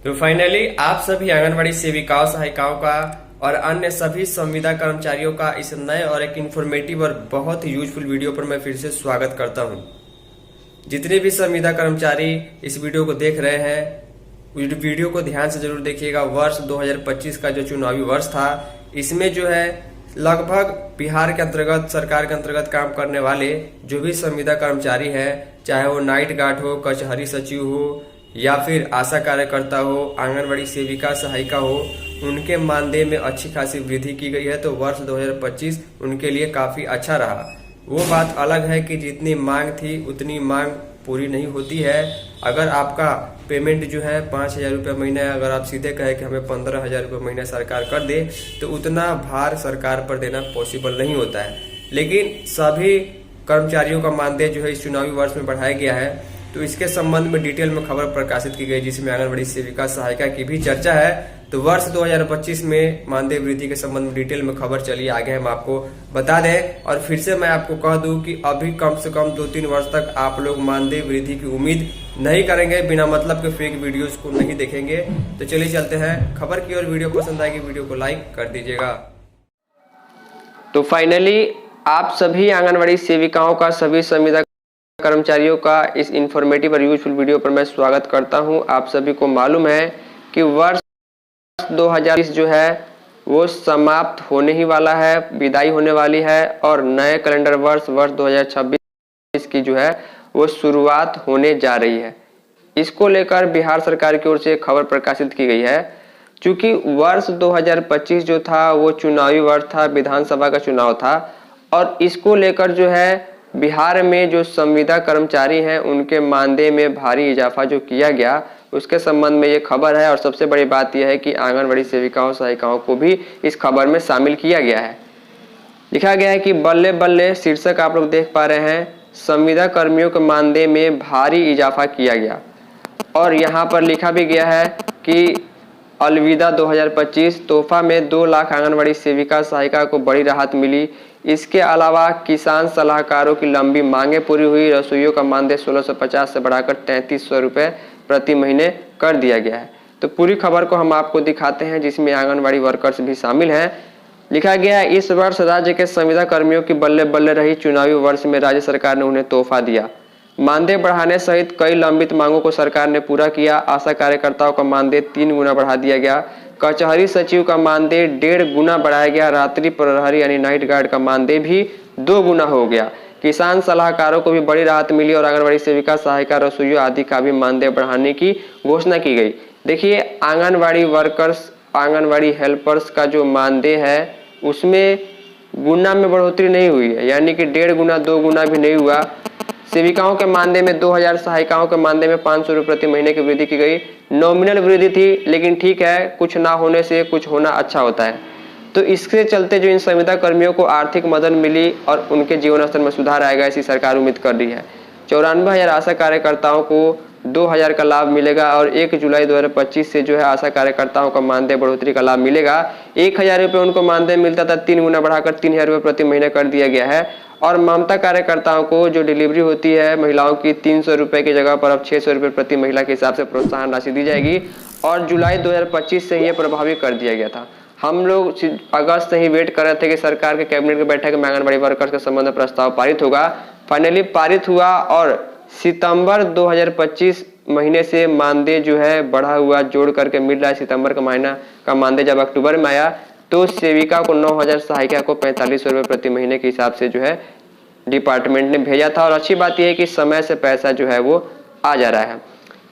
तो फाइनली आप सभी आंगनबाड़ी सेविकाओं सहायिकाओं का और अन्य सभी संविदा कर्मचारियों का इस नए और एक इन्फॉर्मेटिव और बहुत ही यूजफुल वीडियो पर मैं फिर से स्वागत करता हूं। जितने भी संविदा कर्मचारी इस वीडियो को देख रहे हैं, वीडियो को ध्यान से जरूर देखिएगा। वर्ष 2025 का जो चुनावी वर्ष था, इसमें जो है लगभग बिहार के अंतर्गत, सरकार के अंतर्गत काम करने वाले जो भी संविदा कर्मचारी हैं, चाहे वो नाइट गार्ड हो, कचहरी सचिव हो या फिर आशा कार्यकर्ता हो, आंगनबाड़ी सेविका सहायिका हो, उनके मानदेय में अच्छी खासी वृद्धि की गई है। तो वर्ष 2025 उनके लिए काफी अच्छा रहा। वो बात अलग है कि जितनी मांग थी उतनी मांग पूरी नहीं होती है। अगर आपका पेमेंट जो है 5,000 रुपये महीना है, अगर आप सीधे कहें कि हमें 15,000 रुपये महीना सरकार कर दे, तो उतना भार सरकार पर देना पॉसिबल नहीं होता है। लेकिन सभी कर्मचारियों का मानदेय जो है इस चुनावी वर्ष में बढ़ाया गया है। तो इसके संबंध में डिटेल में खबर प्रकाशित की गई, जिसमें आंगनबाड़ी सेविका सहायिका की भी चर्चा है। तो वर्ष 2025 में मानदेय वृद्धि के संबंध में डिटेल में खबर चली आगे हम आपको बता दें। और फिर से मैं आपको कह दूं कि अभी कम से कम 2-3 वर्ष तक आप लोग मानदेय वृद्धि की उम्मीद नहीं करेंगे, बिना मतलब के फेक वीडियोस को नहीं देखेंगे। तो चलिए चलते हैं खबर की ओर। वीडियो पसंद आएगी वीडियो को लाइक कर दीजिएगा। तो फाइनली आप सभी आंगनबाड़ी सेविकाओं का, सभी संविदा कर्मचारियों का इस इंफॉर्मेटिव और यूजफुल वीडियो पर मैं स्वागत करता हूं। आप सभी को मालूम है कि वर्ष 2020 जो है वो समाप्त होने ही वाला है, विदाई होने वाली है, और नए कैलेंडर वर्ष 2026 की जो है वो शुरुआत होने जा रही है। इसको लेकर बिहार सरकार की ओर से खबर प्रकाशित की गई है। चूंकि वर्ष 2025 जो था वो चुनावी वर्ष था, विधानसभा का चुनाव था, और इसको लेकर जो है बिहार में जो संविदा कर्मचारी हैं उनके मानदेय में भारी इजाफा जो किया गया, उसके संबंध में ये खबर है। और सबसे बड़ी बात यह है कि आंगनबाड़ी सेविकाओं सहायिकाओं को भी इस खबर में शामिल किया गया है। लिखा गया है कि बल्ले बल्ले, शीर्षक आप लोग देख पा रहे हैं, संविदा कर्मियों के मानदेय में भारी इजाफा किया गया। और यहाँ पर लिखा भी गया है कि अलविदा 2025, तोहफा में 2 लाख आंगनबाड़ी सेविका सहायिका को बड़ी राहत मिली। इसके अलावा किसान सलाहकारों की लंबी मांगें पूरी हुई। रसोइयों का मानदेय 1650 से बढ़ाकर 3300 रुपये प्रति महीने कर दिया गया है। तो पूरी खबर को हम आपको दिखाते हैं, जिसमें आंगनबाड़ी वर्कर्स भी शामिल हैं। लिखा गया है, इस वर्ष राज्य के संविदा कर्मियों की बल्ले बल्ले रही। चुनावी वर्ष में राज्य सरकार ने उन्हें तोहफा दिया। मानदेय बढ़ाने सहित कई लंबित मांगों को सरकार ने पूरा किया। आशा कार्यकर्ताओं का मानदेय 3 गुना बढ़ा दिया गया। कचहरी सचिव का मानदेय 1.5 गुना बढ़ाया गया। रात्रि प्रहरी यानी नाइट गार्ड का मानदेय भी 2 गुना हो गया। किसान सलाहकारों को भी बड़ी राहत मिली और आंगनबाड़ी सेविका सहायिका, रसोइयों आदि का भी मानदेय बढ़ाने की घोषणा की गई। देखिए, आंगनबाड़ी वर्कर्स, आंगनबाड़ी हेल्पर्स का जो मानदेय है उसमें गुना में बढ़ोतरी नहीं हुई है, यानी कि 1.5 गुना 2 गुना भी नहीं हुआ। सेविकाओं के मानदेय में 2000, सहायिकाओं के मानदेय में 500 रुपये प्रति महीने की वृद्धि की गई। नॉमिनल वृद्धि थी, लेकिन ठीक है, कुछ ना होने से कुछ होना अच्छा होता है। तो इसके चलते जो इन संविदा कर्मियों को आर्थिक मदद मिली और उनके जीवन स्तर में सुधार आएगा, ऐसी सरकार उम्मीद कर रही है। 94,000 आशा कार्यकर्ताओं को 2,000 का लाभ मिलेगा और 1 जुलाई 2025 से जो है आशा कार्यकर्ताओं का मानदेय बढ़ोतरी का लाभ मिलेगा। 1,000 रुपये उनको मानदेय मिलता था, 3 गुना बढ़ाकर 3,000 रुपये प्रति महीने कर दिया गया है। और ममता कार्यकर्ताओं को जो डिलीवरी होती है महिलाओं की, 300 रुपये की जगह पर अब 600 रुपये प्रति महिला के हिसाब से प्रोत्साहन राशि दी जाएगी। और जुलाई 2025 से ये प्रभावी कर दिया गया था। हम लोग अगस्त से ही वेट कर रहे थे कि सरकार के कैबिनेट की बैठक में आंगनबाड़ी वर्कर्स के संबंध में प्रस्ताव पारित होगा। फाइनली पारित हुआ और सितंबर 2025 महीने से मानदेय जो है बढ़ा हुआ जोड़ करके मिल रहा है। सितंबर का महीना का मानदेय जब अक्टूबर में आया तो सेविका को 9,000, सहायिका को 4500 रुपये प्रति महीने के हिसाब से जो है डिपार्टमेंट ने भेजा था। और अच्छी बात यह है कि समय से पैसा जो है वो आ जा रहा है।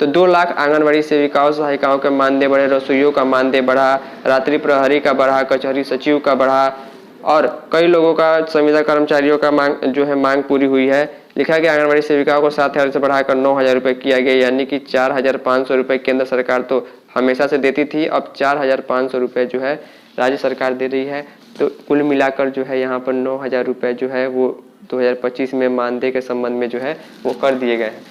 तो 2 लाख आंगनबाड़ी सेविकाओं सहायिकाओं के मानदेय बढ़े, रसोइयों का मानदेय बढ़ा, रात्रि प्रहरी का बढ़ा, कचहरी सचिव का बढ़ा, और कई लोगों का, संविदा कर्मचारियों का मांग पूरी हुई है। लिखा गया आंगनबाड़ी सेविकाओं को 7,000 से बढ़ाकर 9,000 रुपये किया गया, यानी कि 4,500 रुपये केंद्र सरकार तो हमेशा से देती थी, अब 4,500 रुपये जो है राज्य सरकार दे रही है। तो कुल मिलाकर जो है यहाँ पर 9,000 रुपये जो है वो 2025 में मानदेय के संबंध में जो है वो कर दिए गए हैं।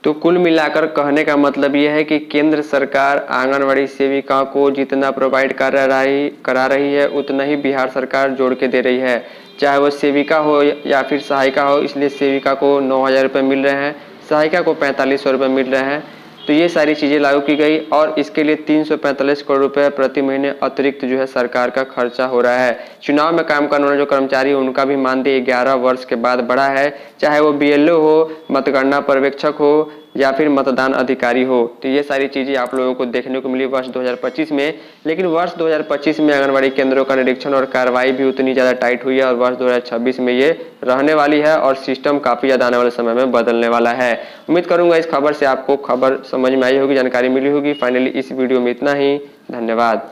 तो कुल मिलाकर कहने का मतलब ये है कि केंद्र सरकार आंगनबाड़ी सेविकाओं को जितना प्रोवाइड करा रही है उतना ही बिहार सरकार जोड़ के दे रही है, चाहे वो सेविका हो या फिर सहायिका हो। इसलिए सेविका को 9,000 रुपये मिल रहे हैं, सहायिका को 4,500 रुपये मिल रहे हैं। तो ये सारी चीज़ें लागू की गई और इसके लिए 345 करोड़ रुपए प्रति महीने अतिरिक्त जो है सरकार का खर्चा हो रहा है। चुनाव में काम करने वाले जो कर्मचारी उनका भी मानदेय 11 वर्ष के बाद बढ़ा है, चाहे वो BLO हो, मतगणना पर्यवेक्षक हो या फिर मतदान अधिकारी हो। तो ये सारी चीज़ें आप लोगों को देखने को मिली वर्ष 2025 में। लेकिन वर्ष 2025 में आंगनबाड़ी केंद्रों का निरीक्षण और कार्रवाई भी उतनी ज़्यादा टाइट हुई है और वर्ष 2026 में ये रहने वाली है और सिस्टम काफ़ी ज़्यादा आने वाले समय में बदलने वाला है। उम्मीद करूंगा इस खबर से आपको खबर समझ में आई होगी, जानकारी मिली होगी। फाइनली इस वीडियो में इतना ही। धन्यवाद।